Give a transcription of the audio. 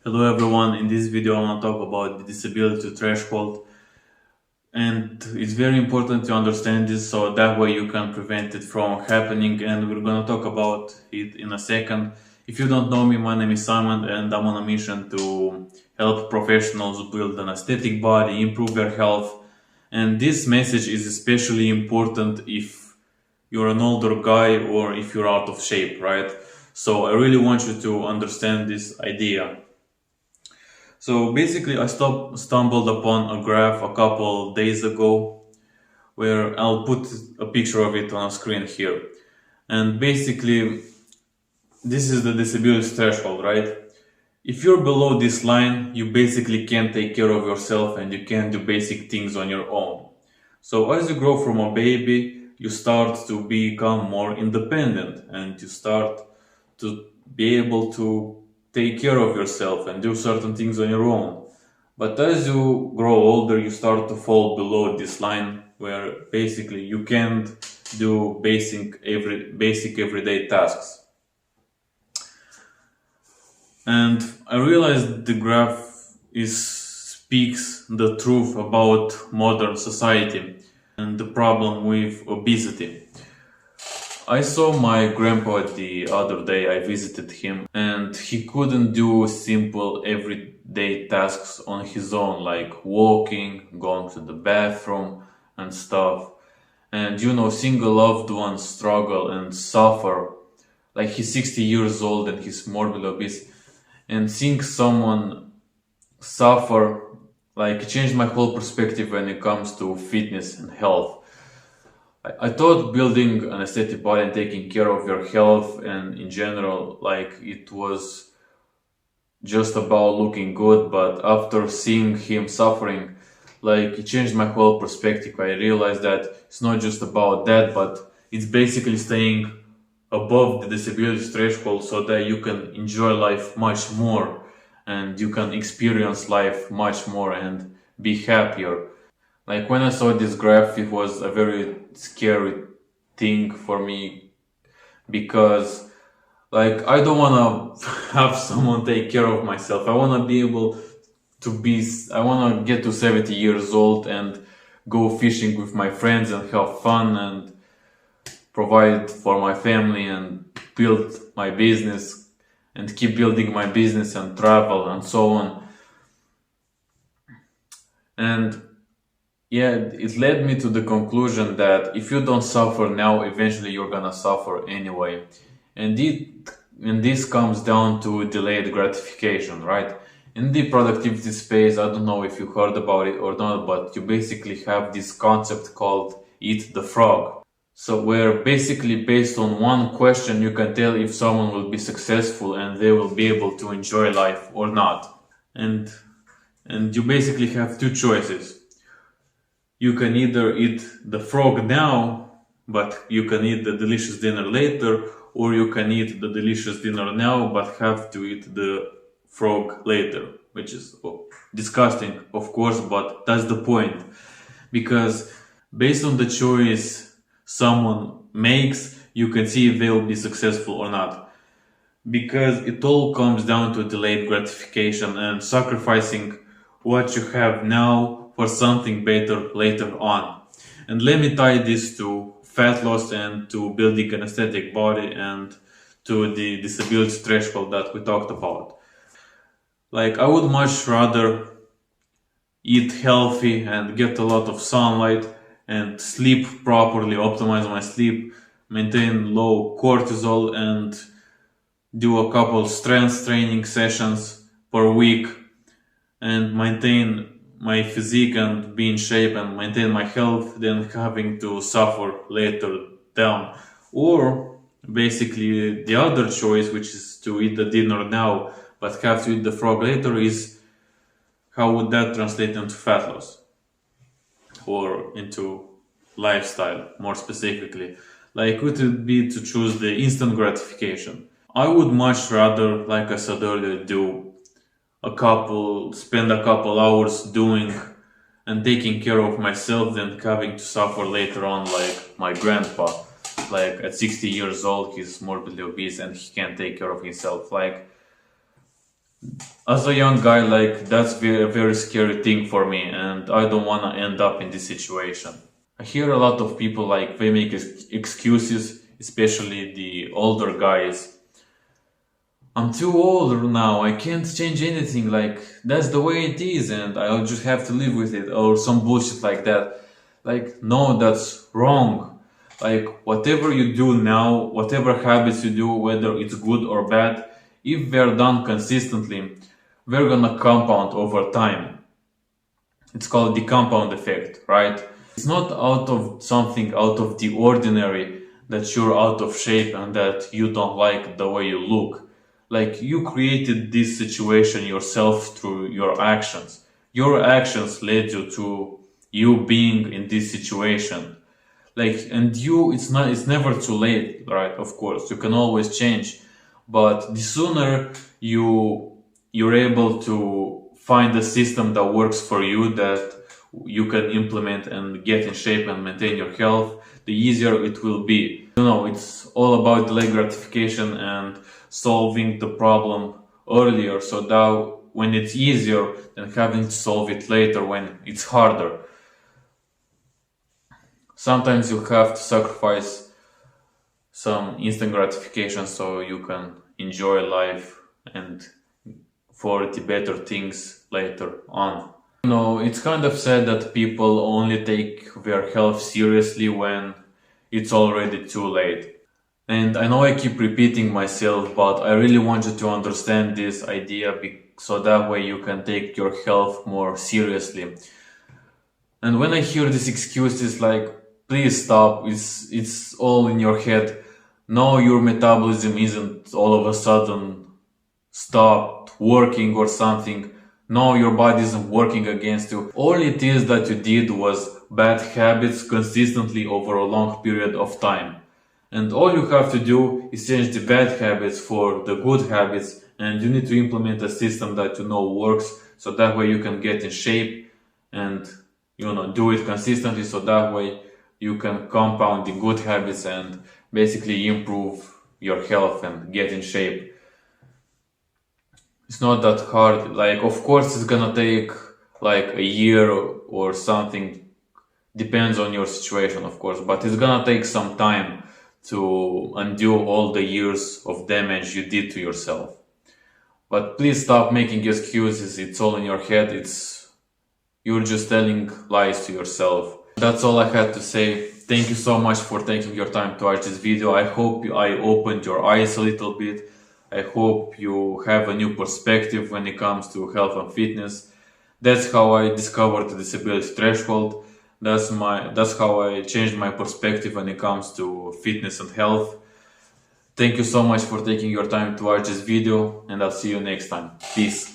Hello everyone, in this video I want to talk about the disability threshold, and it's very important to understand this so that way you can prevent it from happening, and we're gonna talk about it in a second. If you don't know me, my name is Simon and I'm on a mission to help professionals build an aesthetic body, improve their health, and this message is especially important if you're an older guy or if you're out of shape, right? So I really want you to understand this idea. So basically, I stumbled upon a graph a couple days ago where I'll put a picture of it on a screen here. And basically, this is the disability threshold, right? If you're below this line, you basically can't take care of yourself and you can't do basic things on your own. So as you grow from a baby, you start to become more independent and you start to be able to take care of yourself and do certain things on your own. But as you grow older, you start to fall below this line where basically you can't do basic everyday tasks. And I realized the graph speaks the truth about modern society and the problem with obesity. I saw my grandpa the other day. I visited him and he couldn't do simple everyday tasks on his own, like walking, going to the bathroom and stuff. And seeing a loved one struggle and suffer, like he's 60 years old and he's morbidly obese, and seeing someone suffer, like it changed my whole perspective when it comes to fitness and health. I thought building an aesthetic body and taking care of your health and in general, like it was just about looking good, but after seeing him suffering, like it changed my whole perspective. I realized that it's not just about that, but it's basically staying above the disability threshold so that you can enjoy life much more and you can experience life much more and be happier. Like when I saw this graph, it was a very scary thing for me because like I don't want to have someone take care of myself. I want to be able I want to get to 70 years old and go fishing with my friends and have fun and provide for my family and build my business and keep building my business and travel and so on. And yeah, it led me to the conclusion that if you don't suffer now, eventually you're gonna suffer anyway. And this comes down to delayed gratification, right? In the productivity space, I don't know if you heard about it or not, but you basically have this concept called eat the frog. So where basically based on one question, you can tell if someone will be successful and they will be able to enjoy life or not. And you basically have two choices. You can either eat the frog now, but you can eat the delicious dinner later, or you can eat the delicious dinner now, but have to eat the frog later, which is disgusting, of course, but that's the point. Because based on the choice someone makes, you can see if they'll be successful or not. Because it all comes down to delayed gratification and sacrificing what you have now for something better later on. And let me tie this to fat loss and to building an aesthetic body and to the disability threshold that we talked about. Like I would much rather eat healthy and get a lot of sunlight and sleep properly, optimize my sleep, maintain low cortisol and do a couple strength training sessions per week and maintain my physique and be in shape and maintain my health than having to suffer later down. Or basically the other choice, which is to eat the dinner now but have to eat the frog later, is how would that translate into fat loss or into lifestyle more specifically? Like would it be to choose the instant gratification? I would much rather, like I said earlier, spend a couple hours doing and taking care of myself than having to suffer later on like my grandpa. Like at 60 years old, he's morbidly obese and he can't take care of himself. Like As a young guy, like that's a very scary thing for me, and I don't want to end up in this situation. I hear a lot of people like they make excuses, especially the older guys. I'm too old now, I can't change anything, like that's the way it is and I'll just have to live with it, or some bullshit like that. Like, no, that's wrong. Like, whatever you do now, whatever habits you do, whether it's good or bad, if they're done consistently, they're gonna compound over time. It's called the compound effect, right? It's not out of something out of the ordinary that you're out of shape and that you don't like the way you look. Like, you created this situation yourself through your actions. Your actions led you to you being in this situation. Like, and you, it's never too late, right? Of course, you can always change, but the sooner you're able to find a system that works for you, that you can implement and get in shape and maintain your health, the easier it will be. You know, it's all about delayed gratification and solving the problem earlier, so that when it's easier than having to solve it later when it's harder. Sometimes you have to sacrifice some instant gratification so you can enjoy life and for the better things later on. You know, it's kind of sad that people only take their health seriously when it's already too late. And I know I keep repeating myself, but I really want you to understand this idea so that way you can take your health more seriously. And when I hear these excuses like, please stop, it's all in your head. No, your metabolism isn't all of a sudden stopped working or something. No, your body isn't working against you. All it is that you did was bad habits consistently over a long period of time. And all you have to do is change the bad habits for the good habits, and you need to implement a system that you know works, so that way you can get in shape and do it consistently, so that way you can compound the good habits and basically improve your health and get in shape. It's not that hard. Like, of course, it's gonna take like a year or something. Depends on your situation, of course, but it's gonna take some time to undo all the years of damage you did to yourself. But please stop making excuses. It's all in your head. You're just telling lies to yourself. That's all I had to say. Thank you so much for taking your time to watch this video. I hope I opened your eyes a little bit. I hope you have a new perspective when it comes to health and fitness. That's how I discovered the disability threshold. That's how I changed my perspective when it comes to fitness and health. Thank you so much for taking your time to watch this video, and I'll see you next time. Peace.